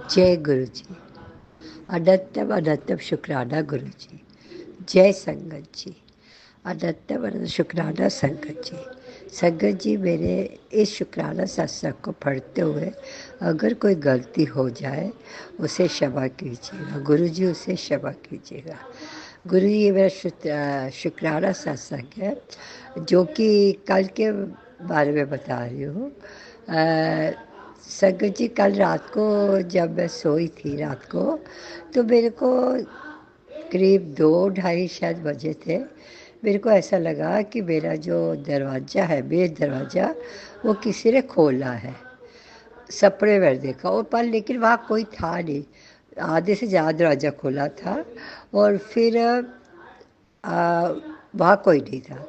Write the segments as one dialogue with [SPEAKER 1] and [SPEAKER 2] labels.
[SPEAKER 1] जय गुरु जी। अनंतम अनंतम शुक्राना गुरु जी। जय संगत जी। अनंतम अनंत शुक्राना संगत जी। संगत जी, मेरे इस शुक्राना सत्संग को पढ़ते हुए अगर कोई गलती हो जाए उसे क्षमा कीजिएगा। गुरु जी उसे क्षमा कीजिएगा। गुरु जी, ये मेरा शुक्राना सत्संग है जो कि कल के बारे में बता रही हूँ। संगत जी, कल रात को जब मैं सोई थी रात को, तो मेरे को करीब 2-2:30 शायद बजे थे। मेरे को ऐसा लगा कि मेरा जो दरवाज़ा है, मेन दरवाज़ा, वो किसी ने खोला है। सपने में देखा और पर लेकिन वहाँ कोई था नहीं। आधे से ज़्यादा दरवाज़ा खोला था और फिर वहाँ कोई नहीं था।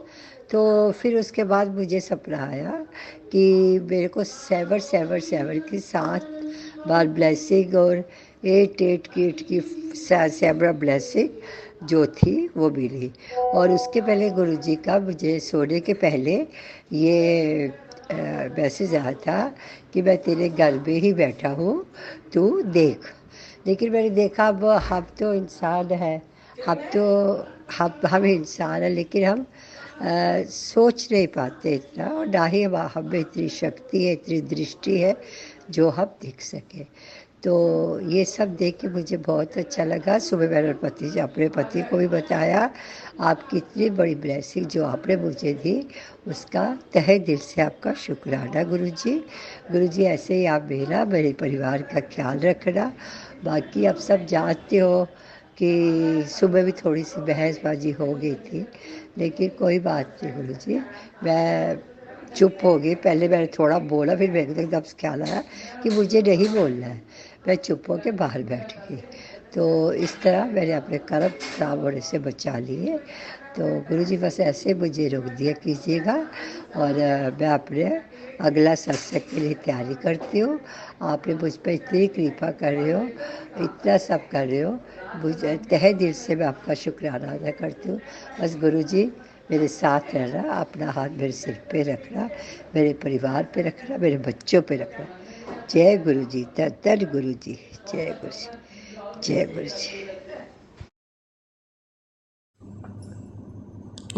[SPEAKER 1] तो फिर उसके बाद मुझे सपना आया कि मेरे को 777 की 7 बार ब्लेसिंग और 8 की 7 ब्लेसिंग जो थी वो मिली। और उसके पहले गुरुजी का मुझे सोने के पहले ये मैसेज आया था कि मैं तेरे घर में ही बैठा हूँ, तू देख। लेकिन मैंने देखा, अब हम तो इंसान हैं, हम इंसान हैं, लेकिन हम सोच नहीं पाते इतना, और ना ही हम में इतनी शक्ति है, इतनी दृष्टि है जो हम देख सके। तो ये सब देख के मुझे बहुत अच्छा लगा। सुबह मैंने अपने पति को भी बताया, आपकी इतनी बड़ी ब्लेसिंग जो आपने मुझे दी, उसका तहे दिल से आपका शुक्राना गुरुजी। गुरुजी, ऐसे ही आप मेरे परिवार का ख्याल रखना। बाकी आप सब जानते हो कि सुबह भी थोड़ी सी बहसबाजी हो गई थी, लेकिन कोई बात नहीं गुरुजी। मैं चुप हो गई। पहले मैंने थोड़ा बोला, फिर मेरे को एकदम से ख्याल आया कि मुझे नहीं बोलना है। मैं चुप होकर बाहर बैठ गई। तो इस तरह मैंने अपने कर्म खराब होने से बचा लिए। तो गुरुजी, बस ऐसे मुझे रोक दिया कीजिएगा, और मैं अपने अगला सत्संग के लिए तैयारी करती हूँ। आपने मुझ पर इतनी कृपा कर रहे हो, इतना सब कर रहे हो, मुझे तहे दिल से मैं आपका शुक्राना अदा करती हूँ। बस गुरुजी, मेरे साथ रहना, अपना हाथ मेरे सिर पे रखना, मेरे परिवार पे रखना, मेरे बच्चों पे रखना। जय गुरु जी। धन गुरु जी। जय गुरु जी। जय गुरु जी।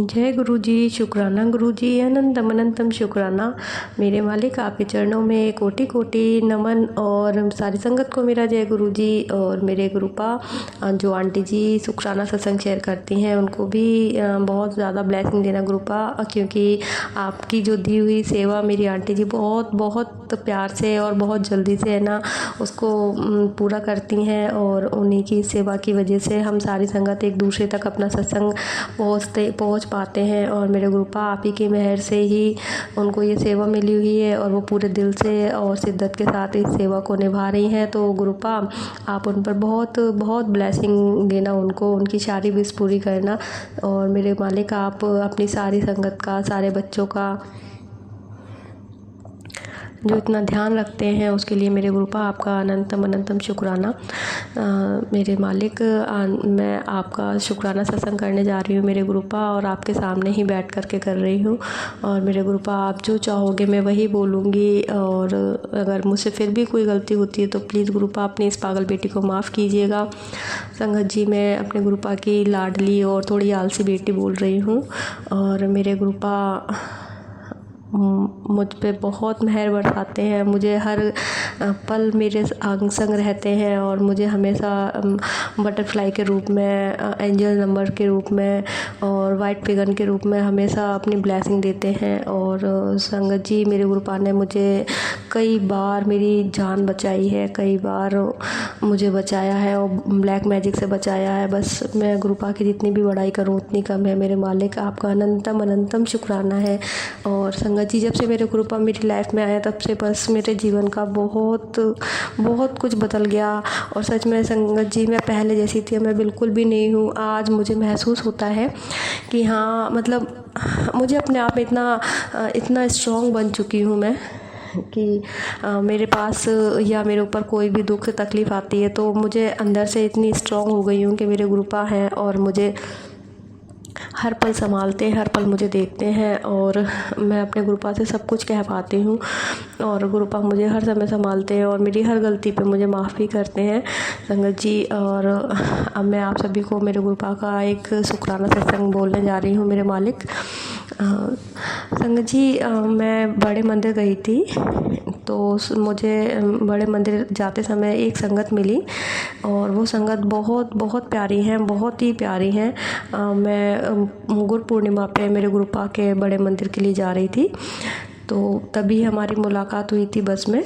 [SPEAKER 2] जय गुरु जी। शुक्राना गुरु जी। अनंतम अनंतम शुक्राना। मेरे मालिक, आपके चरणों में कोटि कोटि नमन, और सारी संगत को मेरा जय गुरु जी। और मेरे गुरुपा जो आंटी जी शुक्राना सत्संग शेयर करती हैं, उनको भी बहुत ज़्यादा ब्लेसिंग देना गुरुपा, क्योंकि आपकी जो दी हुई सेवा मेरी आंटी जी बहुत बहुत प्यार से और बहुत जल्दी से है ना उसको पूरा करती हैं। और उन्हीं की सेवा की वजह से हम सारी संगत एक दूसरे तक अपना सत्संग पहुँच पाते हैं। और मेरे गुरुपा आप ही की मेहर से ही उनको ये सेवा मिली हुई है, और वो पूरे दिल से और शिद्दत के साथ इस सेवा को निभा रही हैं। तो गुरुपा, आप उन पर बहुत बहुत ब्लेसिंग देना, उनको उनकी सारी विश पूरी करना। और मेरे मालिक, आप अपनी सारी संगत का, सारे बच्चों का जो इतना ध्यान रखते हैं, उसके लिए मेरे गुरुपा आपका अनंतम अनंतम शुक्राना। मेरे मालिक, मैं आपका शुक्राना सत्संग करने जा रही हूँ मेरे गुरुपा, और आपके सामने ही बैठ कर के कर रही हूँ। और मेरे गुरुपा, आप जो चाहोगे मैं वही बोलूँगी, और अगर मुझसे फिर भी कोई गलती होती है तो प्लीज़ गुरुपा अपनी इस पागल बेटी को माफ़ कीजिएगा। संगत जी, मैं अपने गुरुपा की लाडली और थोड़ी आलसी बेटी बोल रही हूँ। और मेरे गुरुपा मुझ पे बहुत मेहर बरसाते हैं, मुझे हर पल मेरे अंग संग रहते हैं, और मुझे हमेशा बटरफ्लाई के रूप में, एंजल नंबर के रूप में, और वाइट पिगन के रूप में हमेशा अपनी ब्लेसिंग देते हैं। और संगत जी, मेरे गुरुपा ने मुझे कई बार मेरी जान बचाई है, कई बार मुझे बचाया है, और ब्लैक मैजिक से बचाया है। बस मैं गुरुपा की जितनी भी बड़ाई करूँ उतनी कम है। मेरे मालिक, आपका अनंतम अनंतम शुक्राना है। और संगत जी, जब से मेरे गुरुपा मेरी लाइफ में आया, तब से बस मेरे जीवन का बहुत बहुत कुछ बदल गया। और सच में संगत जी, मैं पहले जैसी थी मैं बिल्कुल भी नहीं हूँ। आज मुझे महसूस होता है कि हाँ, मतलब मुझे अपने आप में इतना स्ट्रॉन्ग बन चुकी हूँ मैं, कि मेरे पास या मेरे ऊपर कोई भी दुख तकलीफ़ आती है तो मुझे अंदर से इतनी स्ट्रॉन्ग हो गई हूँ कि मेरे गुरुपा हैं और मुझे हर पल संभालते हैं, हर पल मुझे देखते हैं और मैं अपने गुरुपा से सब कुछ कह पाती हूँ और गुरुपा मुझे हर समय संभालते हैं और मेरी हर गलती पे मुझे माफ़ भी करते हैं संगत जी। और अब मैं आप सभी को मेरे गुरुपा का एक शुक्राना सत्संग बोलने जा रही हूँ मेरे मालिक। संगत जी, मैं बड़े मंदिर गई थी तो मुझे बड़े मंदिर जाते समय एक संगत मिली और वो संगत बहुत बहुत प्यारी है, बहुत ही प्यारी है। मैं गुरु पूर्णिमा पे मेरे गुरुपा के बड़े मंदिर के लिए जा रही थी तो तभी हमारी मुलाकात हुई थी बस में।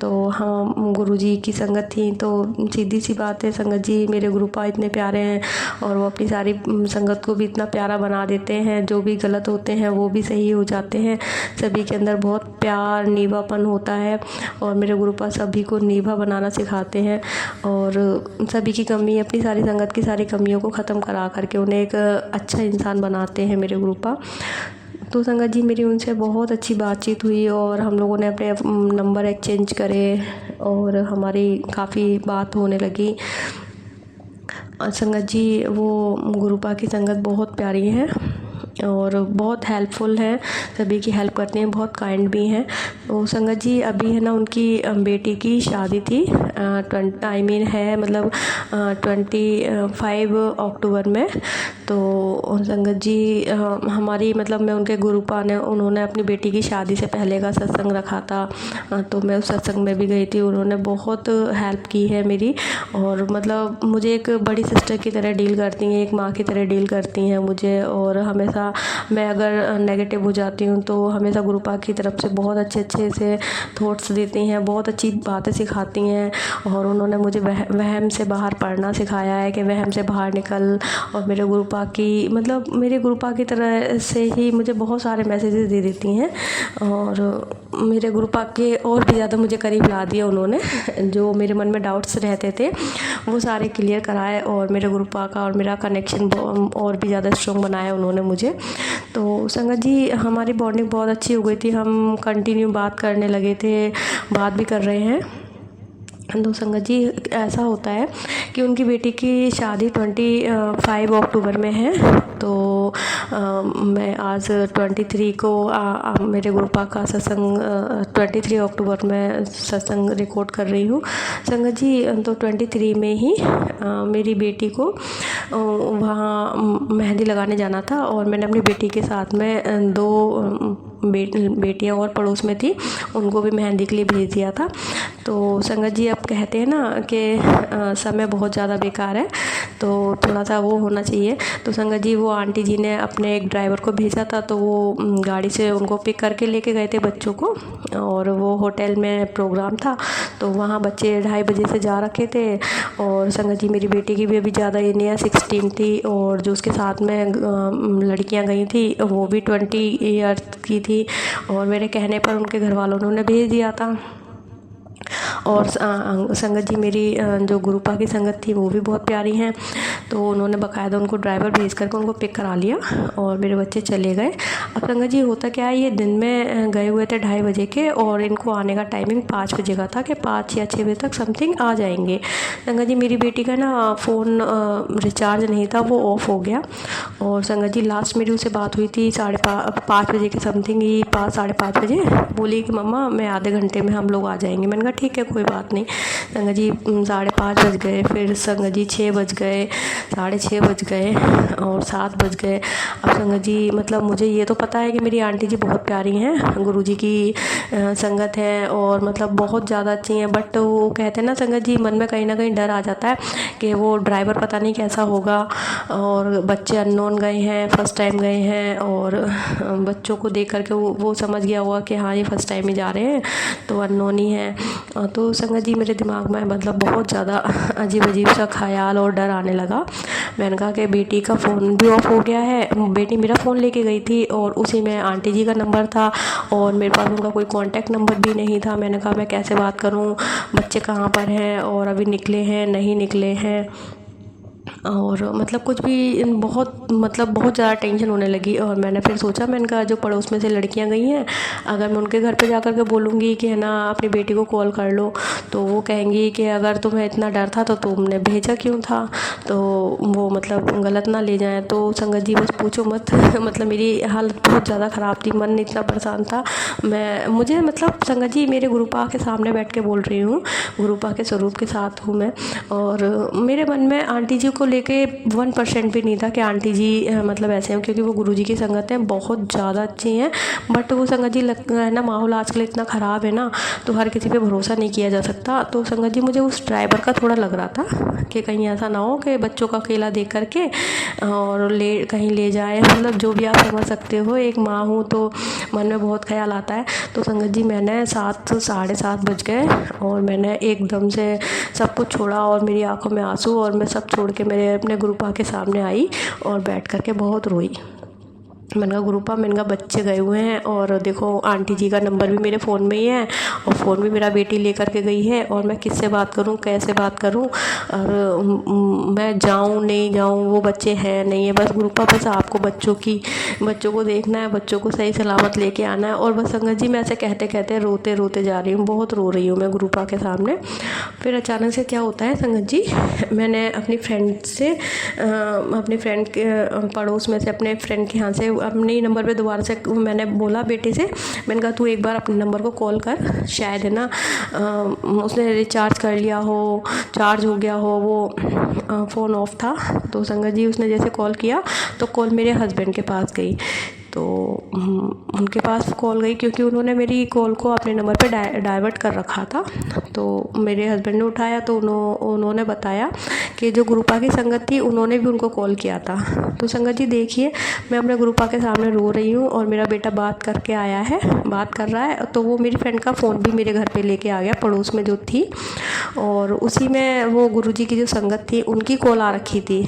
[SPEAKER 2] तो हम गुरुजी की संगत थी तो सीधी सी बात है संगत जी, मेरे गुरुपा इतने प्यारे हैं और वो अपनी सारी संगत को भी इतना प्यारा बना देते हैं, जो भी गलत होते हैं वो भी सही हो जाते हैं। सभी के अंदर बहुत प्यार नीवापन होता है और मेरे गुरुपा सभी को नीवा बनाना सिखाते हैं और सभी की कमी, अपनी सारी संगत की सारी कमियों को ख़त्म करा करके उन्हें एक अच्छा इंसान बनाते हैं मेरे गुरुपा। तो संगत जी, मेरी उनसे बहुत अच्छी बातचीत हुई और हम लोगों ने अपने नंबर एक्सचेंज करे और हमारी काफ़ी बात होने लगी। संगत जी, वो गुरुपा की संगत बहुत प्यारी है और बहुत हेल्पफुल है, सभी की हेल्प करते हैं, बहुत काइंड भी हैं। तो संगत जी, अभी है ना उनकी बेटी की शादी थी, 25 अक्टूबर में। तो संगत जी, हमारी मतलब मैं उनके गुरुपा ने उन्होंने अपनी बेटी की शादी से पहले का सत्संग रखा था तो मैं उस सत्संग में भी गई थी। उन्होंने बहुत हेल्प की है मेरी और मतलब मुझे एक बड़ी सिस्टर की तरह डील करती हैं, एक माँ की तरह डील करती हैं मुझे। और हमेशा मैं अगर नेगेटिव हो जाती हूँ तो हमेशा गुरुपा की तरफ से बहुत अच्छे से थॉट्स देती हैं, बहुत अच्छी बातें सिखाती हैं और उन्होंने मुझे वहम से बाहर पढ़ना सिखाया है कि वहम से बाहर निकल। और मेरे गुरुपा की मतलब मेरे गुरुपा की तरह से ही मुझे बहुत सारे मैसेजेस दे देती हैं और मेरे गुरुपा के और भी ज़्यादा मुझे करीब ला दिया उन्होंने। जो मेरे मन में डाउट्स रहते थे वो सारे क्लियर कराए और मेरे गुरुपा का और मेरा कनेक्शन और भी ज़्यादा स्ट्रॉन्ग बनाया उन्होंने मुझे। तो संगत जी, हमारी बॉन्डिंग बहुत अच्छी हो गई थी, हम कंटिन्यू बात करने लगे थे, बात भी कर रहे हैं। तो संगत जी, ऐसा होता है कि उनकी बेटी की शादी 25 अक्टूबर में है। तो मैं आज 23 को मेरे गुरुपा का सत्संग 23 अक्टूबर में सत्संग रिकॉर्ड कर रही हूँ संगत जी। तो 23 में ही मेरी बेटी को वहाँ मेहंदी लगाने जाना था और मैंने अपनी बेटी के साथ में 2 बेटियां और पड़ोस में थी, उनको भी मेहंदी के लिए भेज दिया था। तो संगत जी, अब कहते हैं ना कि समय बहुत ज़्यादा बेकार है तो थोड़ा सा वो होना चाहिए। तो संगत जी, वो आंटी जी ने अपने एक ड्राइवर को भेजा था तो वो गाड़ी से उनको पिक करके लेके गए थे बच्चों को और वो होटल में प्रोग्राम था तो वहाँ बच्चे 2:30 बजे से जा रखे थे। और संगत जी, मेरी बेटी की भी अभी ज़्यादा ये नहीं है, 16 थी और जो उसके साथ में लड़कियाँ गई थी वो भी 20 ईयर की थी और मेरे कहने पर उनके घर वालों ने उन्हें भेज दिया था। और संगत जी, मेरी जो गुरुपा की संगत थी वो भी बहुत प्यारी हैं तो उन्होंने बाकायदा उनको ड्राइवर भेज करके उनको पिक करा लिया और मेरे बच्चे चले गए। अब संगत जी, होता क्या है, ये दिन में गए हुए थे 2:30 बजे के और इनको आने का टाइमिंग 5 बजे का था कि 5 या 6 बजे तक समथिंग आ जाएंगे। संगत जी, मेरी बेटी का ना फ़ोन रिचार्ज नहीं था, वो ऑफ़ हो गया। और संगत जी, लास्ट मेरी उससे बात हुई थी 5:30 बजे के समथिंग ही, 5-5:30 बजे। बोली कि मम्मा मैं आधे घंटे में हम लोग आ जाएंगे। मैंने कहा ठीक है, कोई बात नहीं। संगत जी, 5:30 बज गए, फिर संगत जी 6 बज गए, 6:30 बज गए और 7 बज गए। अब संगत जी, मतलब मुझे ये तो पता है कि मेरी आंटी जी बहुत प्यारी हैं, गुरुजी की संगत है और मतलब बहुत ज़्यादा अच्छी हैं, बट वो कहते हैं ना संगत जी, मन में कहीं ना कहीं डर आ जाता है कि वो ड्राइवर पता नहीं कैसा होगा और बच्चे अननोन गए हैं, फ़र्स्ट टाइम गए हैं और बच्चों को देख करके वो समझ गया होगा कि हाँ ये फ़र्स्ट टाइम ही जा रहे हैं तो अननोन ही है। तो संगत जी, मेरे दिमाग में मतलब बहुत ज़्यादा अजीब सा ख्याल और डर आने लगा। मैंने कहा कि बेटी का फ़ोन भी ऑफ हो गया है, बेटी मेरा फ़ोन लेके गई थी और उसी में आंटी जी का नंबर था और मेरे पास उनका कोई कांटेक्ट नंबर भी नहीं था। मैंने कहा मैं कैसे बात करूं, बच्चे कहाँ पर हैं और अभी निकले हैं नहीं निकले हैं। और मतलब कुछ भी बहुत ज़्यादा टेंशन होने लगी। और मैंने फिर सोचा, मैंने कहा जो पड़ोस में से लड़कियां गई हैं, अगर मैं उनके घर पे जा कर के बोलूँगी कि है ना अपनी बेटी को कॉल कर लो, तो वो कहेंगी कि अगर तुम्हें इतना डर था तो तुमने भेजा क्यों था, तो वो मतलब गलत ना ले जाएं। तो संगत जी बस पूछो मत मतलब मेरी हालत बहुत ज़्यादा ख़राब थी, मन इतना परेशान था। मुझे मतलब संगत जी मेरे गुरुपा के सामने बैठ के बोल रही हूँ, गुरुपा के स्वरूप के साथ हूँ मैं, और मेरे मन में आंटी जी को लेके 1% भी नहीं था कि आंटी जी मतलब ऐसे हैं, क्योंकि वो गुरुजी की संगत हैं, बहुत ज़्यादा अच्छी हैं। बट वो संगत जी है ना, माहौल आजकल इतना ख़राब है ना, तो हर किसी पे भरोसा नहीं किया जा सकता। तो संगत जी मुझे उस ड्राइवर का थोड़ा लग रहा था कि कहीं ऐसा ना हो कि बच्चों का अकेला देख करके और कहीं ले जाए, मतलब जो भी आप समझ सकते हो, एक माँ हूँ तो मन में बहुत ख्याल आता है। तो संगत जी मैंने 7 साढ़े 7 बज गए और मैंने एकदम से सब कुछ छोड़ा और मेरी आंखों में आंसू, और मैं सब छोड़ के मेरे अपने गुरुपा के सामने आई और बैठ कर के बहुत रोई। मैंने कहा गुरुपा, मैंने कहा बच्चे गए हुए हैं और देखो आंटी जी का नंबर भी मेरे फ़ोन में ही है और फ़ोन भी मेरा बेटी लेकर के गई है, और मैं किससे बात करूं, कैसे बात करूं, और मैं जाऊं नहीं जाऊं, वो बच्चे हैं नहीं है। बस गुरुपा, बस आपको बच्चों को देखना है, बच्चों को सही सलामत लेके आना है। और बस संगत जी मैं ऐसे कहते कहते रोते रोते जा रही हूँ, बहुत रो रही हूँ मैं गुरुपा के सामने। फिर अचानक से क्या होता है संगत जी, मैंने अपनी फ्रेंड के पड़ोस में से अपने फ्रेंड के यहाँ से अपने नंबर पे दोबारा से मैंने बोला बेटे से, मैंने कहा तू एक बार अपने नंबर को कॉल कर, शायद है ना उसने रिचार्ज कर लिया हो, चार्ज हो गया हो, वो फ़ोन ऑफ था। तो संगत जी उसने जैसे कॉल किया तो कॉल मेरे हस्बैंड के पास गई, तो उनके पास कॉल गई क्योंकि उन्होंने मेरी कॉल को अपने नंबर पे डाइवर्ट कर रखा था। तो मेरे हस्बैंड ने उठाया तो उन्होंने बताया कि जो गुरुपा की संगत थी उन्होंने भी उनको कॉल किया था। तो संगत जी देखिए, मैं अपने गुरुपा के सामने रो रही हूँ और मेरा बेटा बात कर रहा है, तो वो मेरी फ्रेंड का फ़ोन भी मेरे घर पे लेके आ गया, पड़ोस में जो थी, और उसी में वो गुरुजी की जो संगत थी उनकी कॉल आ रखी थी,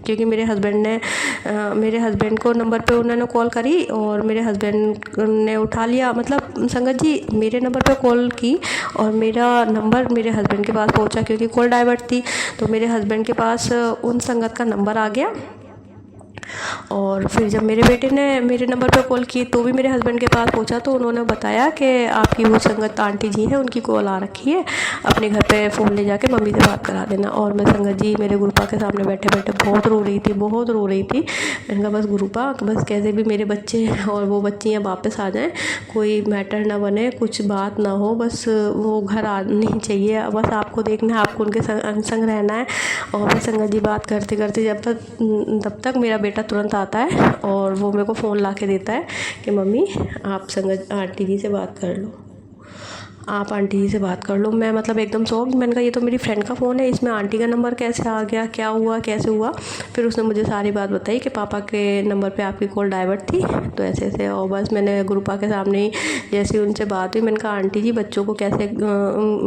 [SPEAKER 2] क्योंकि मेरे हस्बैंड को नंबर पे उन्होंने कॉल करी और मेरे हस्बैंड ने उठा लिया। मतलब संगत जी मेरे नंबर पे कॉल की और मेरा नंबर मेरे हस्बैंड के पास पहुंचा, क्योंकि कॉल डाइवर्ट थी, तो मेरे हस्बैंड के पास उन संगत का नंबर आ गया। और फिर जब मेरे बेटे ने मेरे नंबर पर कॉल की तो भी मेरे हस्बैंड के पास पहुंचा, तो उन्होंने बताया कि आपकी वो संगत आंटी जी हैं, उनकी कॉल आ रखी है, अपने घर पे फ़ोन ले जाके मम्मी से बात करा देना। और मैं संगत जी मेरे गुरुपा के सामने बैठे बैठे बहुत रो रही थी। मैंने कहा बस गुरुपा, बस कैसे भी मेरे बच्चे और वो बच्चियाँ वापस आ जाएँ, कोई मैटर ना बने, कुछ बात ना हो, बस वो घर आनी चाहिए, बस आपको देखना है, आपको उनके संग रहना है। और मैं संगत जी बात करते करते तब तक मेरा बेटा तुरंत आता है और वो मेरे को फ़ोन ला के देता है कि मम्मी आप संगत आंटी जी से बात कर लो, आप आंटी जी से बात कर लो। मैं मतलब एकदम शॉक, मैंने कहा ये तो मेरी फ्रेंड का फ़ोन है, इसमें आंटी का नंबर कैसे आ गया, क्या हुआ, कैसे हुआ। फिर उसने मुझे सारी बात बताई कि पापा के नंबर पे आपकी कॉल डाइवर्ट थी, तो ऐसे ऐसे। और बस मैंने गुरुपा के सामने ही जैसे उनसे बात हुई, मैंने कहा आंटी जी बच्चों को कैसे,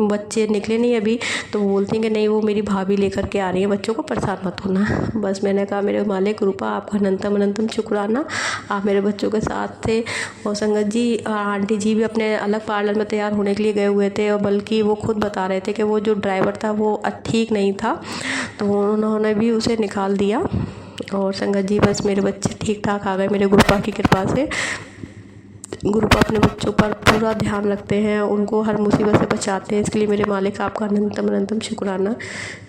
[SPEAKER 2] बच्चे निकले नहीं अभी, तो बोलती हैं कि नहीं वो मेरी भाभी लेकर के आ रही है बच्चों को, परेशान मत होना। बस मैंने कहा मेरे मालिक गुरुपा, आपका अनंतम अनंतम शुक्राना, आप मेरे बच्चों के साथ थे। और संगत जी आंटी जी भी अपने अलग पार्लर में तैयार होने के लिए गए हुए थे, और बल्कि वो खुद बता रहे थे कि वो जो ड्राइवर था वो ठीक नहीं था, तो उन्होंने भी उसे निकाल दिया। और संगत जी बस मेरे बच्चे ठीक ठाक आ गए मेरे गुरुपा की कृपा से। गुरुपा अपने बच्चों पर पूरा ध्यान रखते हैं, उनको हर मुसीबत से बचाते हैं, इसके लिए मेरे मालिक आपका अनंतम अनंतम शुक्राना,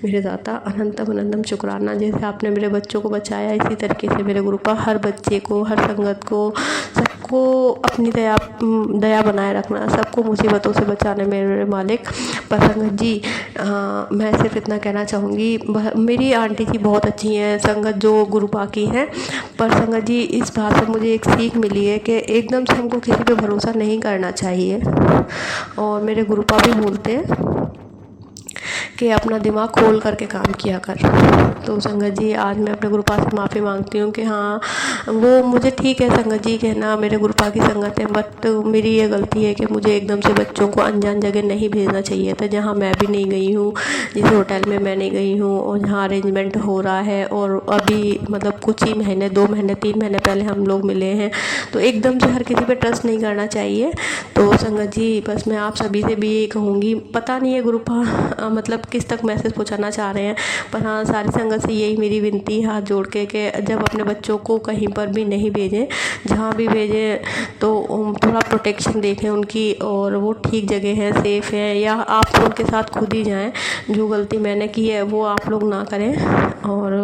[SPEAKER 2] मेरे दाता अनंतम अनंतम शुक्राना। जैसे आपने मेरे बच्चों को बचाया, इसी तरीके से मेरे गुरुपा हर बच्चे को, हर संगत को, सबको अपनी दया बनाए रखना, सबको मुसीबतों से बचाने मेरे मालिक। पर संगत जी मैं सिर्फ इतना कहना चाहूँगी, मेरी आंटी जी बहुत अच्छी हैं, संगत जो गुरुपा की हैं, पर संगत जी इस बात से मुझे एक सीख मिली है कि एकदम से हमको किसी पे भरोसा नहीं करना चाहिए। और मेरे गुरुपा भी बोलते हैं कि अपना दिमाग खोल करके काम किया कर। तो संगत जी आज मैं अपने गुरुपा से माफ़ी मांगती हूँ कि हाँ वो मुझे, ठीक है संगत जी कहना मेरे गुरुपा की संगत है, बट मेरी ये गलती है कि मुझे एकदम से बच्चों को अनजान जगह नहीं भेजना चाहिए था, जहाँ मैं भी नहीं गई हूँ, जिस होटल में मैं नहीं गई हूँ और जहाँ अरेंजमेंट हो रहा है। और अभी मतलब कुछ ही महीने, 2 महीने 3 महीने पहले हम लोग मिले हैं, तो एकदम से हर किसी पे ट्रस्ट नहीं करना चाहिए। तो संगत जी बस मैं आप सभी से भी यही कहूँगी, पता नहीं है गुरुपा मतलब किस तक मैसेज पहुंचाना चाह रहे हैं। पर हाँ, सारी संगत से यही मेरी विनती है हाथ जोड़ के कि जब अपने बच्चों को कहीं पर भी नहीं भेजें, जहाँ भी भेजें तो थोड़ा प्रोटेक्शन देखें उनकी, और वो ठीक जगह है, सेफ़ है, या आप उनके साथ खुद ही जाएं। जो गलती मैंने की है वो आप लोग ना करें। और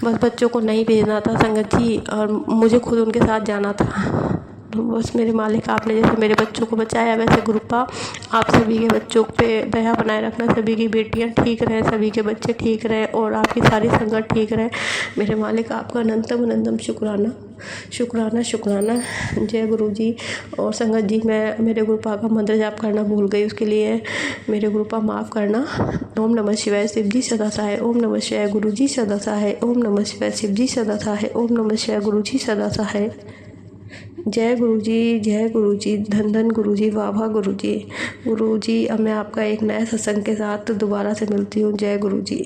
[SPEAKER 2] बस बच्चों को नहीं भेजना था संगत जी, और मुझे खुद उनके साथ जाना था। तो बस मेरे मालिक, आपने जैसे मेरे बच्चों को बचाया, वैसे ग्रुपा आप सभी के बच्चों पे दया बनाए रखना। सभी की बेटियां ठीक रहें, सभी के बच्चे ठीक रहें, और आपकी सारी संगत ठीक रहे। मेरे मालिक, आपका अनंतम अनंतम शुक्राना शुक्राना शुक्राना। जय गुरु जी। और संगत जी, मैं मेरे ग्रुपा का मंत्र जाप करना भूल गई, उसके लिए मेरे ग्रुपा माफ़ करना। ओम नमः शिवाय, शिव जी सदा सहाय। ओम नमः शिवाय, गुरु जी सदा सहाय। ओम नमः शिवाय, शिव जी सदा सहाय। ओम नमः शिवाय, गुरु जी सदा सहाय। जय गुरु जी, जय गुरु जी, धन धन गुरु जी, वाह वाह गुरु जी। गुरु जी, अब मैं आपका एक नए सत्संग के साथ दोबारा से मिलती हूँ। जय गुरु जी।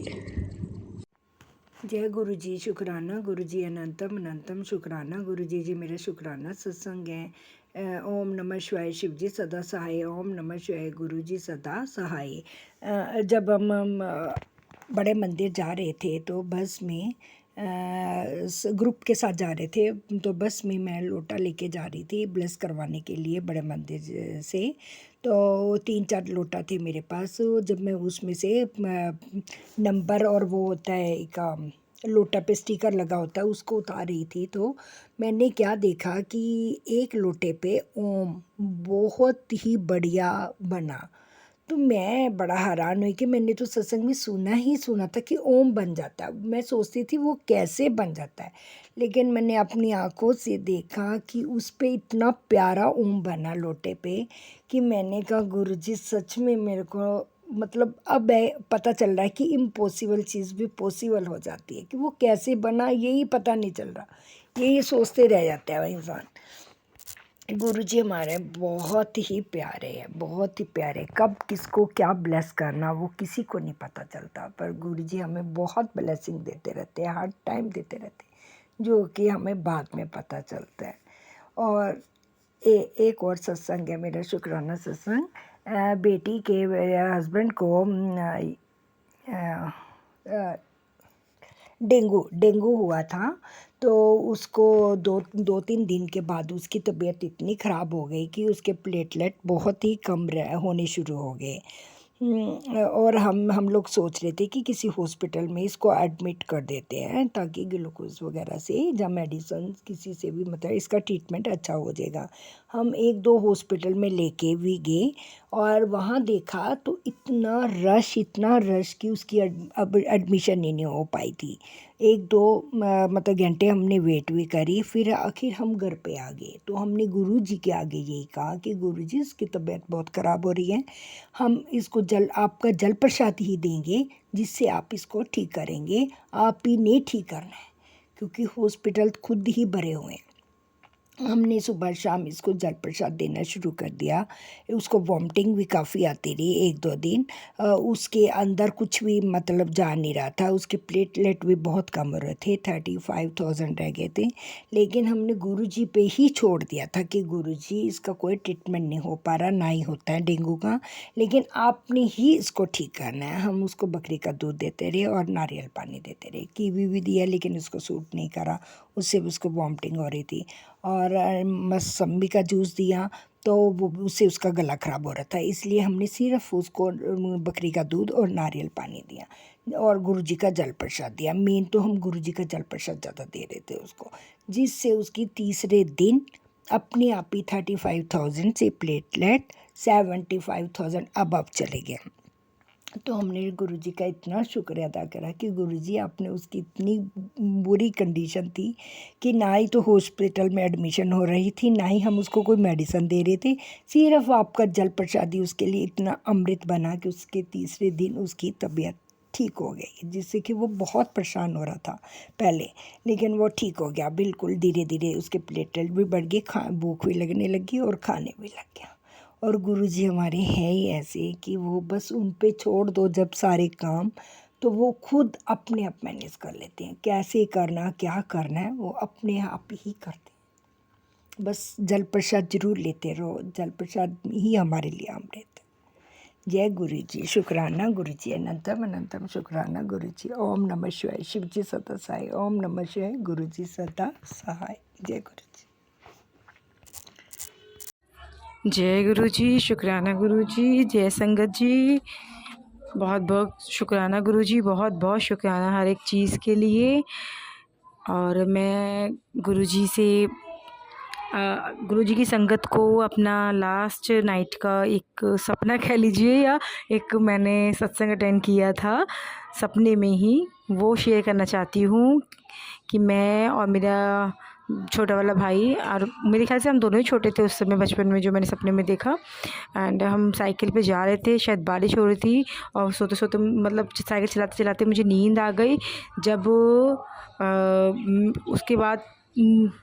[SPEAKER 3] जय गुरु जी, शुक्राना गुरु जी, अनंतम अनंतम शुक्राना गुरु जी। जी मेरा शुक्राना सत्संग है। ओम नमः शिवाय, शिव जी सदा सहाय। ओम नमः शिवाय, गुरु जी सदा सहाय। जब हम बड़े मंदिर जा रहे थे तो बस में ग्रुप के साथ जा रहे थे, तो बस में मैं लोटा लेके जा रही थी ब्लेस करवाने के लिए बड़े मंदिर से। तो 3-4 लोटा थे मेरे पास। जब मैं उसमें से नंबर और वो होता है एक लोटा पे स्टिकर लगा होता है, उसको उतार रही थी, तो मैंने क्या देखा कि एक लोटे पे ओम बहुत ही बढ़िया बना। तो मैं बड़ा हैरान हुई कि मैंने तो सत्संग में सुना था कि ओम बन जाता है। मैं सोचती थी वो कैसे बन जाता है, लेकिन मैंने अपनी आंखों से देखा कि उस पे इतना प्यारा ओम बना लोटे पे कि मैंने कहा गुरुजी सच में मेरे को मतलब अब पता चल रहा है कि इम्पॉसिबल चीज़ भी पॉसिबल हो जाती है। कि वो कैसे बना यही पता नहीं चल रहा, यही सोचते रह जाता है इंसान। गुरुजी हमारे बहुत ही प्यारे हैं, बहुत ही प्यारे। कब किसको क्या ब्लेस करना वो किसी को नहीं पता चलता, पर गुरुजी हमें बहुत ब्लेसिंग देते रहते हैं, हर टाइम देते रहते हैं, जो कि हमें बाद में पता चलता है। और एक और सत्संग है मेरा शुक्राना सत्संग। बेटी के हस्बैंड को डेंगू हुआ था। तो उसको 2-3 दिन के बाद उसकी तबीयत इतनी ख़राब हो गई कि उसके प्लेटलेट बहुत ही कम होने शुरू हो गए। और हम लोग सोच रहे थे कि किसी हॉस्पिटल में इसको एडमिट कर देते हैं ताकि ग्लूकोज वगैरह से या मेडिसिन किसी से भी मतलब इसका ट्रीटमेंट अच्छा हो जाएगा। हम 1-2 हॉस्पिटल में लेके भी गए और वहाँ देखा तो इतना रश कि उसकी अब एडमिशन ही नहीं हो पाई थी। 1-2 मतलब घंटे हमने वेट भी करी, फिर आखिर हम घर पे आ गए। तो हमने गुरुजी के आगे यही कहा कि गुरुजी इसकी तबीयत बहुत ख़राब हो रही है, हम इसको आपका जल प्रसाद ही देंगे जिससे आप इसको ठीक करेंगे, आप ही नहीं ठीक करना है, क्योंकि हॉस्पिटल खुद ही भरे हुए हैं। हमने सुबह शाम इसको जल प्रसाद देना शुरू कर दिया। उसको वॉमिटिंग भी काफ़ी आती रही 1-2 दिन। उसके अंदर कुछ भी मतलब जा नहीं रहा था, उसके प्लेटलेट भी बहुत कम हो रहे थे, 35,000 रह गए थे। लेकिन हमने गुरुजी पे ही छोड़ दिया था कि गुरुजी इसका कोई ट्रीटमेंट नहीं हो पा रहा, ना ही होता है डेंगू का, लेकिन आपने ही इसको ठीक करना है। हम उसको बकरी का दूध देते रहे और नारियल पानी देते रहे, कीवी भी दिया लेकिन उसको सूट नहीं करा, उससे भी उसको वॉमिटिंग हो रही थी। और मौसम्बी का जूस दिया तो वो उससे उसका गला ख़राब हो रहा था, इसलिए हमने सिर्फ उसको बकरी का दूध और नारियल पानी दिया और गुरुजी का जल प्रसाद दिया। मेन तो हम गुरुजी का जल प्रसाद ज़्यादा दे रहे थे उसको, जिससे उसकी तीसरे दिन अपने आप ही 35,000 से प्लेटलेट 75,000 अबव चले गए। तो हमने गुरुजी का इतना शुक्र अदा करा कि गुरुजी आपने उसकी इतनी बुरी कंडीशन थी कि ना ही तो हॉस्पिटल में एडमिशन हो रही थी, ना ही हम उसको कोई मेडिसिन दे रहे थे, सिर्फ आपका जल प्रसादी उसके लिए इतना अमृत बना कि उसके तीसरे दिन उसकी तबीयत ठीक हो गई, जिससे कि वो बहुत परेशान हो रहा था पहले, लेकिन वो ठीक हो गया बिल्कुल। धीरे धीरे उसके प्लेटलेट भी बढ़ गए, भूख भी लगने लगी और खाने भी लग गया। और गुरुजी हमारे हैं ही ऐसे कि वो बस उन पे छोड़ दो जब सारे काम, तो वो खुद अपने आप मैनेज कर लेते हैं। कैसे करना क्या करना है वो अपने आप ही करते हैं। बस जल प्रसाद जरूर लेते रहो, जल प्रसाद ही हमारे लिए अमृत है। जय गुरु जी, शुक्राना गुरु जी, अनंतम अनंतम शुक्राना गुरु जी। ओम नमः शिवाय, शिव जी सदा सहाय। ओम नमः शिवाय, गुरु जी सदा सहाय। जय गुरु जी।
[SPEAKER 4] जय गुरु जी, शुक्राना गुरु जी, जय संगत जी। बहुत बहुत शुक्राना गुरु जी, बहुत बहुत शुक्राना हर एक चीज़ के लिए। और मैं गुरु जी से गुरु जी की संगत को अपना लास्ट नाइट का एक सपना कह लीजिए, या एक मैंने सत्संग अटेंड किया था सपने में ही, वो शेयर करना चाहती हूँ। कि मैं और मेरा छोटा वाला भाई, और मेरे ख्याल से हम दोनों ही छोटे थे उस समय बचपन में, जो मैंने सपने में देखा। एंड हम साइकिल पे जा रहे थे, शायद बारिश हो रही थी, और सोते सोते मतलब साइकिल चलाते चलाते मुझे नींद आ गई। जब उसके बाद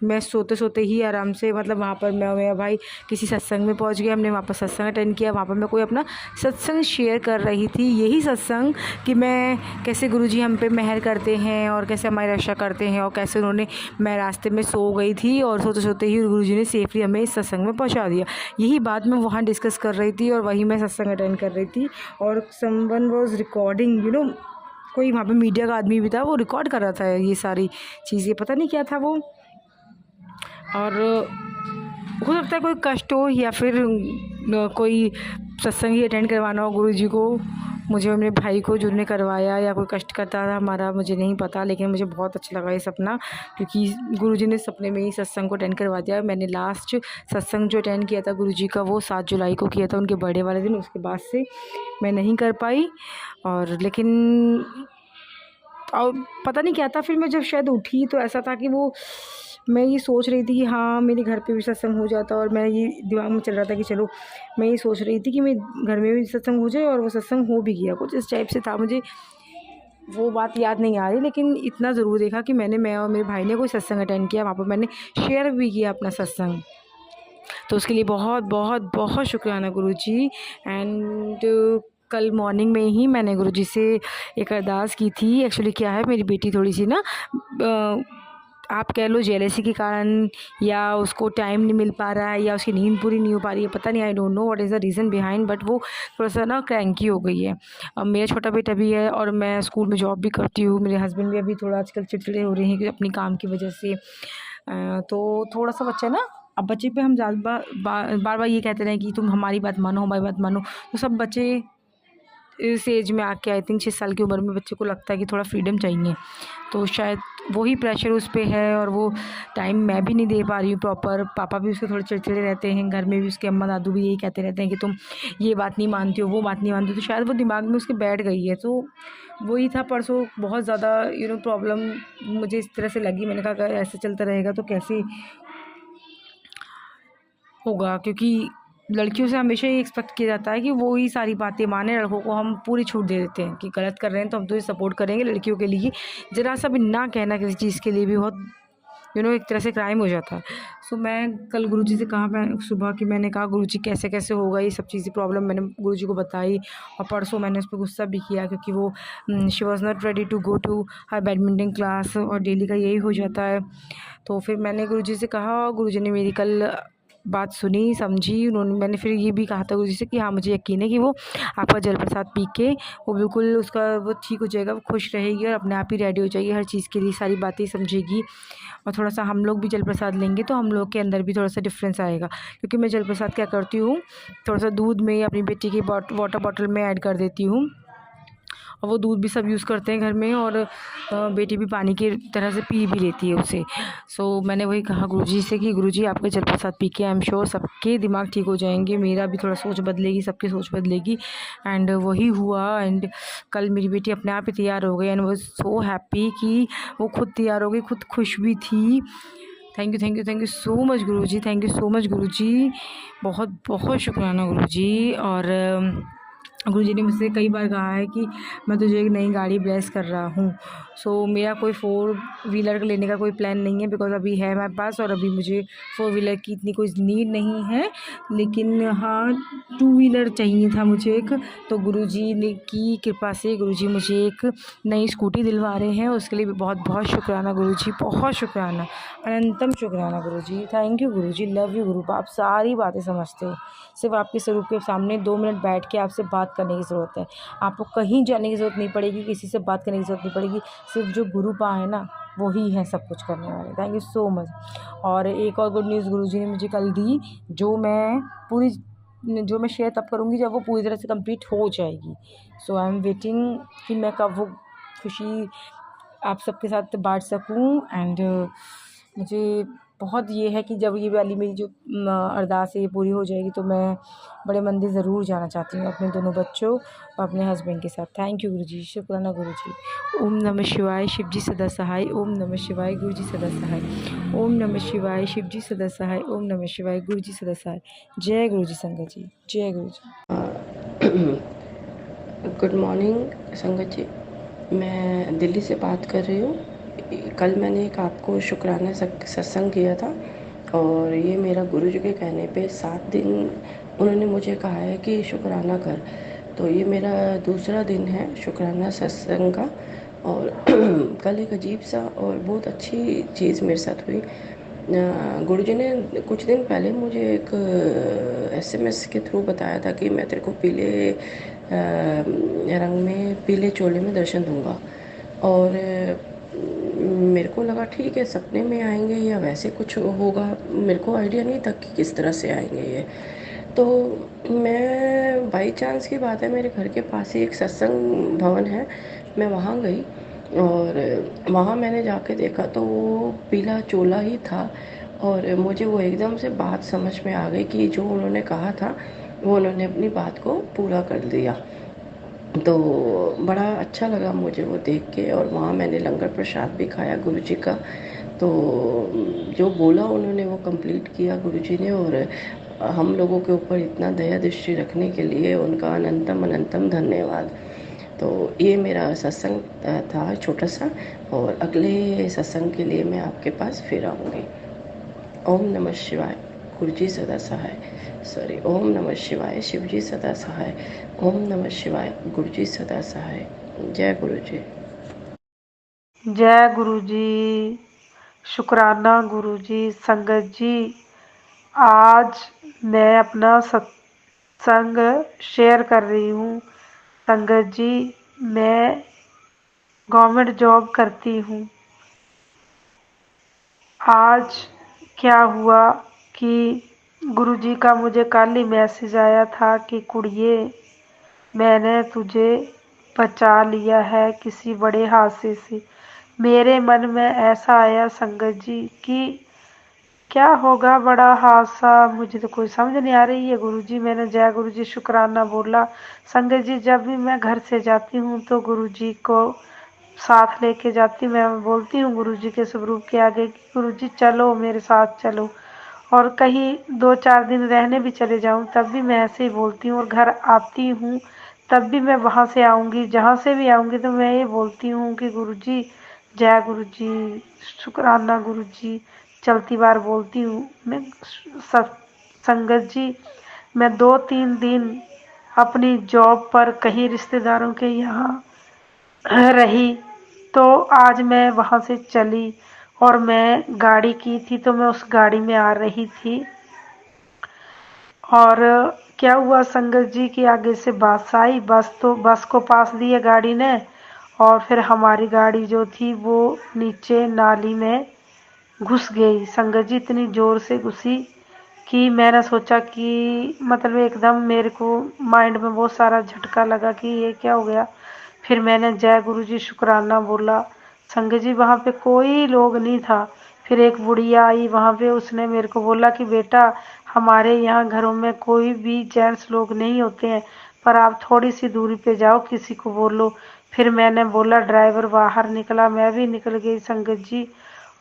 [SPEAKER 4] मैं सोते सोते ही आराम से, मतलब वहाँ पर मैं और मेरा भाई किसी सत्संग में पहुँच गए। हमने वहाँ पर सत्संग अटेंड किया। वहाँ पर मैं कोई अपना सत्संग शेयर कर रही थी, यही सत्संग कि मैं कैसे गुरुजी हम पे मेहर करते हैं और कैसे हमारी रक्षा करते हैं, और कैसे उन्होंने, मैं रास्ते में सो गई थी और सोते सोते ही गुरुजी ने सेफली हमें इस सत्संग में पहुँचा दिया। यही बात मैं वहाँ डिस्कस कर रही थी और वही मैं सत्संग अटेंड कर रही थी। और समवन वॉज रिकॉर्डिंग, कोई वहाँ पे मीडिया का आदमी भी था, वो रिकॉर्ड कर रहा था ये सारी चीज़ें, पता नहीं क्या था वो। और हो सकता है कोई कष्ट हो, या फिर कोई सत्संग ही अटेंड करवाना हो गुरुजी को, मुझे और मेरे भाई को, जो ने करवाया, या कोई कष्ट करता था हमारा, मुझे नहीं पता। लेकिन मुझे बहुत अच्छा लगा ये सपना, क्योंकि गुरुजी ने सपने में ही सत्संग को अटेंड करवा दिया। मैंने लास्ट सत्संग जो अटेंड किया था गुरुजी का, वो 7 जुलाई को किया था, उनके बर्थडे वाले दिन। उसके बाद से मैं नहीं कर पाई। और लेकिन और पता नहीं क्या था, फिर मैं जब शायद उठी तो ऐसा था कि वो, मैं ये सोच रही थी कि हाँ मेरे घर पे भी सत्संग हो जाता, और मैं ये दिमाग में चल रहा था कि चलो, मैं ये सोच रही थी कि मैं घर में भी सत्संग हो जाए, और वो सत्संग हो भी गया। कुछ इस टाइप से था, मुझे वो बात याद नहीं आ रही, लेकिन इतना ज़रूर देखा कि मैं और मेरे भाई ने कोई सत्संग अटेंड किया, वहाँ पर मैंने शेयर भी किया अपना सत्संग। तो उसके लिए बहुत बहुत बहुत शुक्राना गुरुजी। एंड कल मॉर्निंग में ही मैंने गुरुजी से एक अरदास की थी। एक्चुअली क्या है, मेरी बेटी थोड़ी सी ना, आप कह लो जेलेसी के कारण, या उसको टाइम नहीं मिल पा रहा है, या उसकी नींद पूरी नहीं हो पा रही है, पता नहीं, I don't know what is the reason behind, but वो थोड़ा सा ना क्रैंकी हो गई है। अब मेरा छोटा बेटा भी है, और मैं स्कूल में जॉब भी करती हूँ। मेरे हस्बैंड भी अभी थोड़ा आजकल चिड़चिड़े हो रहे हैं कि अपनी काम की वजह से। तो थोड़ा सा बच्चा ना, अब बच्चे पे हम ज़्यादा बार बार ये कहते रहे कि तुम हमारी बात मानो, हमारी बात मानो, तो सब बच्चे इस एज में आके, आई थिंक 6 साल की उम्र में बच्चे को लगता है कि थोड़ा फ्रीडम चाहिए। तो शायद वही प्रेशर उस पर है, और वो टाइम मैं भी नहीं दे पा रही हूँ प्रॉपर। पापा भी उसके थोड़े चिड़चिड़े रहते हैं, घर में भी उसके अम्मा दादू भी यही कहते रहते हैं कि तुम ये बात नहीं मानती हो, वो बात नहीं मानती हो। तो शायद वो दिमाग में उसके बैठ गई है। तो वही था परसों, बहुत ज़्यादा प्रॉब्लम मुझे इस तरह से लगी। मैंने कहा अगर ऐसे चलता रहेगा तो कैसे होगा, क्योंकि लड़कियों से हमेशा ये एक्सपेक्ट किया जाता है कि वो ही सारी बातें माने। लड़कों को हम पूरी छूट दे देते हैं कि गलत कर रहे हैं तो हम तो ये सपोर्ट करेंगे। लड़कियों के लिए ज़रा सा भी ना कहना किसी चीज़ के लिए भी बहुत एक तरह से क्राइम हो जाता है। सो मैं कल गुरुजी से कहा, मैं सुबह की मैंने कहा गुरुजी कैसे कैसे होगा ये सब चीज़ें, प्रॉब्लम मैंने गुरुजी को बताई। और परसों मैंने उस पर गुस्सा भी किया, क्योंकि वो she was not ready to go to her badminton class, और डेली का यही हो जाता है। तो फिर मैंने गुरुजी से कहा, गुरुजी ने मेरी कल बात सुनी, समझी। मैंने फिर ये भी कहा था गुरुजी से कि हाँ मुझे यकीन है कि वो आपका जल प्रसाद पी के वो बिल्कुल वो ठीक हो जाएगा, वो खुश रहेगी और अपने आप ही रेडी हो जाएगी हर चीज़ के लिए, सारी बातें समझेगी। और थोड़ा सा हम लोग भी जल प्रसाद लेंगे तो हम लोग के अंदर भी थोड़ा सा डिफरेंस आएगा। क्योंकि मैं जल प्रसाद क्या करती हूँ, थोड़ा सा दूध में अपनी बेटी की वाटर बॉटल में ऐड कर देती हूँ, और वो दूध भी सब यूज़ करते हैं घर में, और बेटी भी पानी की तरह से पी भी लेती है उसे। सो मैंने वही कहा गुरुजी से कि गुरुजी आपका जल प्रसाद पी के आई एम श्योर सबके दिमाग ठीक हो जाएंगे, मेरा भी थोड़ा सोच बदलेगी, सबकी सोच बदलेगी। एंड वही हुआ। एंड कल मेरी बेटी अपने आप ही तैयार हो गई, एंड वो सो हैप्पी कि वो खुद तैयार हो गई, खुद खुश भी थी। Thank you so much Guruji, thank you so much Guruji, बहुत बहुत शुक्राना गुरुजी। और गुरुजी ने मुझसे कई बार कहा है कि मैं तुझे एक नई गाड़ी ब्लेस कर रहा हूँ। सो मेरा कोई 4 व्हीलर लेने का कोई प्लान नहीं है, बिकॉज़ अभी है मेरे पास, और अभी मुझे 4 व्हीलर की इतनी कोई नीड नहीं है। लेकिन हाँ 2 व्हीलर चाहिए था मुझे एक। तो गुरुजी ने की कृपा से गुरुजी मुझे एक नई स्कूटी दिलवा रहे हैं, उसके लिए भी बहुत बहुत शुक्राना गुरुजी, बहुत शुक्राना, अनंतम शुक्राना Guruji. Thank you Guruji, love you Guru. आप सारी बातें समझते हो, सिर्फ आपके स्वरूप के सामने 2 मिनट बैठ के आपसे बात बात करने की ज़रूरत है। आपको कहीं जाने की ज़रूरत नहीं पड़ेगी, किसी से बात करने की ज़रूरत नहीं पड़ेगी। सिर्फ जो गुरु पाए हैं ना, वो ही है सब कुछ करने वाले। Thank you so much. और एक और गुड न्यूज़ गुरुजी ने मुझे कल दी, जो मैं शेयर तब करूँगी जब वो पूरी तरह से कंप्लीट हो जाएगी। सो आई एम वेटिंग कि मैं कब वो खुशी आप सबके साथ बांट सकूं। एंड मुझे बहुत ये है कि जब ये वाली मेरी जो अरदास है ये पूरी हो जाएगी, तो मैं बड़े मंदिर ज़रूर जाना चाहती हूँ अपने दोनों बच्चों और अपने हस्बैंड के साथ। थैंक यू गुरुजी, शुक्राना गुरुजी। ओम नमः शिवाय, शिव जी सदा सहाय। ओम नमः शिवाय, गुरु जी सदा सहाय। ओम नमः शिवाय, शिव जी सदा सहाय। ओम नमः शिवाय, गुरु जी सदा सहाय। जय गुरु जी संगत जी, जय गुरु जी।
[SPEAKER 5] गुड मॉर्निंग संगत जी, मैं दिल्ली से बात कर रही हूँ। कल मैंने एक आपको शुक्राना सत्संग किया था और ये मेरा गुरुजी के कहने पे 7 दिन उन्होंने मुझे कहा है कि शुक्राना कर। तो ये मेरा दूसरा दिन है शुक्राना सत्संग का। और कल एक अजीब सा और बहुत अच्छी चीज़ मेरे साथ हुई। गुरुजी ने कुछ दिन पहले मुझे एक SMS के थ्रू बताया था कि मैं तेरे को पीले रंग में, पीले चोले में दर्शन दूंगा। और मेरे को लगा ठीक है, सपने में आएंगे या वैसे कुछ होगा, मेरे को आइडिया नहीं था कि किस तरह से आएंगे ये। तो मैं बाई चांस की बात है, मेरे घर के पास ही एक सत्संग भवन है, मैं वहाँ गई और वहाँ मैंने जाके देखा तो वो पीला चोला ही था। और मुझे वो एकदम से बात समझ में आ गई कि जो उन्होंने कहा था वो उन्होंने अपनी बात को पूरा कर दिया। तो बड़ा अच्छा लगा मुझे वो देख के। और वहाँ मैंने लंगर प्रसाद भी खाया गुरुजी का। तो जो बोला उन्होंने वो कंप्लीट किया गुरुजी ने। और हम लोगों के ऊपर इतना दया दृष्टि रखने के लिए उनका अनंतम अनंतम धन्यवाद। तो ये मेरा सत्संग था छोटा सा, और अगले सत्संग के लिए मैं आपके पास फिर आऊँगी। ओम नमः शिवाय, गुरुजी सदा सहाय। सॉरी, ओम नमः शिवाय, शिवजी सदा सहाय। ओम नमः शिवाय, गुरुजी सदा सहाय। जय गुरुजी।
[SPEAKER 6] जय गुरु जी, शुक्राना गुरु जी। संगत जी, आज मैं अपना सत्संग शेयर कर रही हूँ। संगत जी, मैं गवर्नमेंट जॉब करती हूँ। आज क्या हुआ कि गुरुजी का मुझे कल ही मैसेज आया था कि कुड़िए, मैंने तुझे बचा लिया है किसी बड़े हादसे से। मेरे मन में ऐसा आया संगत जी कि क्या होगा बड़ा हादसा, मुझे तो कोई समझ नहीं आ रही है। गुरुजी, मैंने जय गुरुजी शुक्राना बोला। संगत जी, जब भी मैं घर से जाती हूँ तो गुरुजी को साथ लेके जाती, मैं बोलती हूँ गुरुजी के स्वरूप के आगे कि गुरुजी चलो, मेरे साथ चलो। और कहीं 2-4 दिन रहने भी चले जाऊँ तब भी मैं ऐसे ही बोलती हूँ। और घर आती हूँ तब भी मैं वहाँ से आऊँगी, जहाँ से भी आऊँगी तो मैं ये बोलती हूँ कि गुरुजी, जय गुरुजी, शुक्राना गुरुजी, चलती बार बोलती हूँ मैं। संगत जी, मैं 2-3 दिन अपनी जॉब पर कहीं रिश्तेदारों के यहाँ रही, तो आज मैं वहाँ से चली और मैं गाड़ी की थी, तो मैं उस गाड़ी में आ रही थी। और क्या हुआ संगत जी की आगे से बस आई, बस को पास दिया गाड़ी ने, और फिर हमारी गाड़ी जो थी वो नीचे नाली में घुस गई। संगत जी, इतनी ज़ोर से घुसी कि मैंने सोचा कि मतलब एकदम मेरे को माइंड में बहुत सारा झटका लगा कि ये क्या हो गया। फिर मैंने जय गुरुजी शुक्राना बोला। संगत जी, वहाँ पे कोई लोग नहीं था। फिर एक बुढ़िया आई वहाँ पे, उसने मेरे को बोला कि बेटा, हमारे यहाँ घरों में कोई भी जेंट्स लोग नहीं होते हैं, पर आप थोड़ी सी दूरी पे जाओ, किसी को बोलो। फिर मैंने बोला, ड्राइवर बाहर निकला, मैं भी निकल गई संगत जी।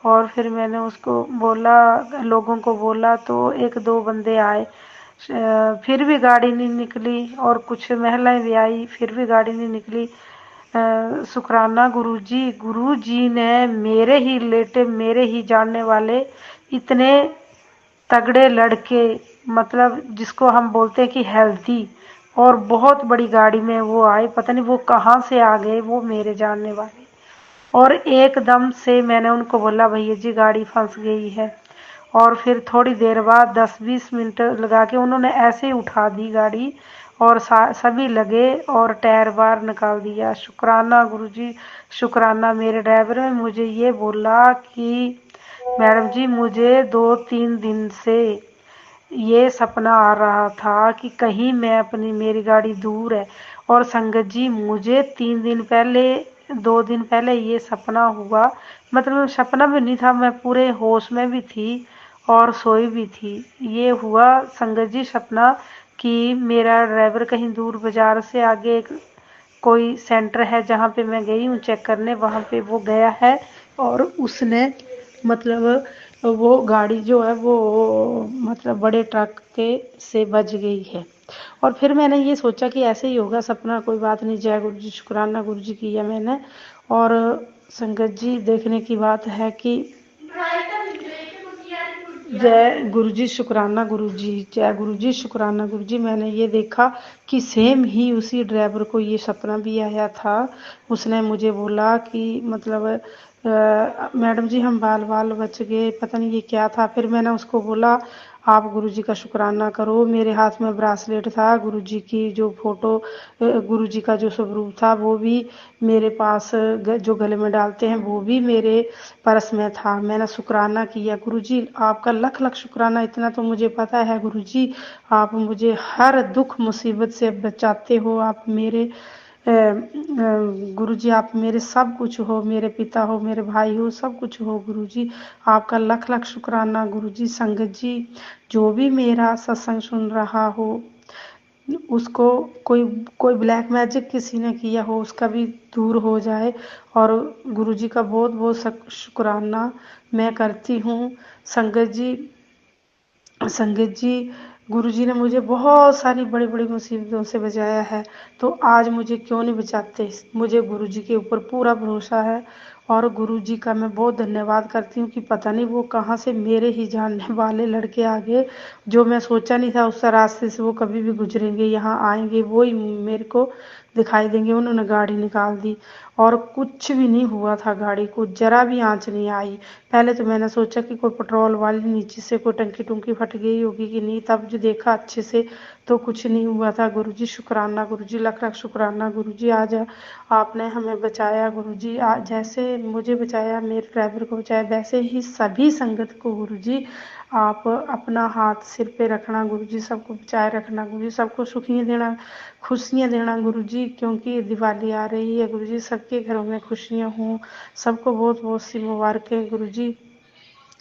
[SPEAKER 6] और फिर मैंने उसको बोला, लोगों को बोला, तो 1-2 बंदे आए। फिर भी गाड़ी नहीं निकली, और कुछ महिलाएं भी आई, फिर भी गाड़ी नहीं निकली। शुक्राना गुरुजी ने मेरे ही रिलेटिव, मेरे ही जानने वाले इतने तगड़े लड़के, मतलब जिसको हम बोलते हैं कि हेल्थी, और बहुत बड़ी गाड़ी में वो आए। पता नहीं वो कहाँ से आ गए, वो मेरे जानने वाले। और एकदम से मैंने उनको बोला, भैया जी गाड़ी फंस गई है। और फिर थोड़ी देर बाद 10-20 मिनट लगा के उन्होंने ऐसे ही उठा दी गाड़ी, और सभी लगे और टायर बार निकाल दिया। शुक्राना गुरुजी, शुक्राना मेरे ड्राइवर ने मुझे ये बोला कि मैडम जी मुझे 2-3 दिन से ये सपना आ रहा था कि कहीं मैं अपनी मेरी गाड़ी दूर है। और संगत जी मुझे 2 दिन पहले ये सपना हुआ, मतलब सपना भी नहीं था, मैं पूरे होश में भी थी और सोई भी थी। ये हुआ संगत जी सपना कि मेरा ड्राइवर कहीं दूर बाजार से आगे एक कोई सेंटर है जहाँ पे मैं गई हूँ चेक करने, वहाँ पे वो गया है और उसने मतलब वो गाड़ी जो है वो मतलब बड़े ट्रक के से बच गई है। और फिर मैंने ये सोचा कि ऐसे ही होगा सपना, कोई बात नहीं, जय गुरु जी, शुक्राना गुरु जी किया मैंने। और संगत जी देखने की बात है कि जय गुरु जी, शुक्राना गुरु जी, जय गुरु जी, शुक्राना गुरु जी, मैंने ये देखा कि सेम ही उसी ड्राइवर को ये सपना भी आया था। उसने मुझे बोला कि मतलब मैडम जी हम बाल बाल बच गए, पता नहीं ये क्या था। फिर मैंने उसको बोला आप गुरु जी का शुक्राना करो, मेरे हाथ में ब्रासलेट था, गुरु जी की जो फोटो, गुरु जी का जो स्वरूप था वो भी मेरे पास, जो गले में डालते हैं वो भी मेरे पर्स में था। मैंने शुक्राना किया, गुरु जी आपका लख लख शुक्राना, इतना तो मुझे पता है गुरु जी, आप मुझे हर दुख मुसीबत से बचाते हो, आप मेरे गुरु जी आप मेरे सब कुछ हो, मेरे पिता हो, मेरे भाई हो, सब कुछ हो गुरु जी, आपका लख लख शुक्राना गुरु जी। संगत जी जो भी मेरा सत्संग सुन रहा हो उसको कोई कोई ब्लैक मैजिक किसी ने किया हो उसका भी दूर हो जाए, और गुरु जी का बहुत बहुत शुक्राना मैं करती हूँ। संगत जी, संगत जी गुरु जी ने मुझे बहुत सारी बड़ी बड़ी मुसीबतों से बचाया है, तो आज मुझे क्यों नहीं बचाते। मुझे गुरु जी के ऊपर पूरा भरोसा है और गुरु जी का मैं बहुत धन्यवाद करती हूँ कि पता नहीं वो कहाँ से मेरे ही जानने वाले लड़के आ गए, जो मैं सोचा नहीं था उस रास्ते से वो कभी भी गुजरेंगे, यहाँ आएंगे, वो ही मेरे को दिखाई देंगे। उन्होंने गाड़ी निकाल दी और कुछ भी नहीं हुआ था, गाड़ी को जरा भी आंच नहीं आई। पहले तो मैंने सोचा कि कोई पेट्रोल वाली नीचे से कोई टंकी टुंकी फट गई होगी कि नहीं, तब जो देखा अच्छे से तो कुछ नहीं हुआ था। गुरुजी शुक्राना गुरुजी, लख लख शुक्राना गुरुजी, आज आपने हमें बचाया गुरुजी, आज जैसे मुझे बचाया, मेरे ड्राइवर को बचाया, वैसे ही सभी संगत को गुरुजी आप अपना हाथ सिर पे रखना गुरुजी, सबको बचाए रखना गुरुजी, सबको सुखियाँ देना, खुशियाँ देना गुरुजी, क्योंकि दिवाली आ रही है गुरुजी, सबके घरों में खुशियाँ हों, सबको बहुत बहुत सी मुबारकें गुरुजी,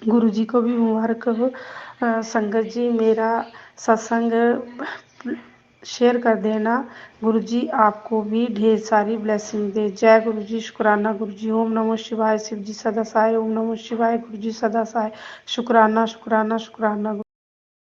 [SPEAKER 6] गुरु जी को भी मुबारक हो। संगत जी मेरा सत्संग शेयर कर देना, गुरु जी आपको भी ढेर सारी ब्लेसिंग दे। जय गुरु जी, शुक्राना गुरु जी, ओम नमो शिवाय, शिव जी सदा सहाय, ओम नमो शिवाय, गुरु जी सदा सहाय, शुक्राना शुक्राना शुक्राना गुरु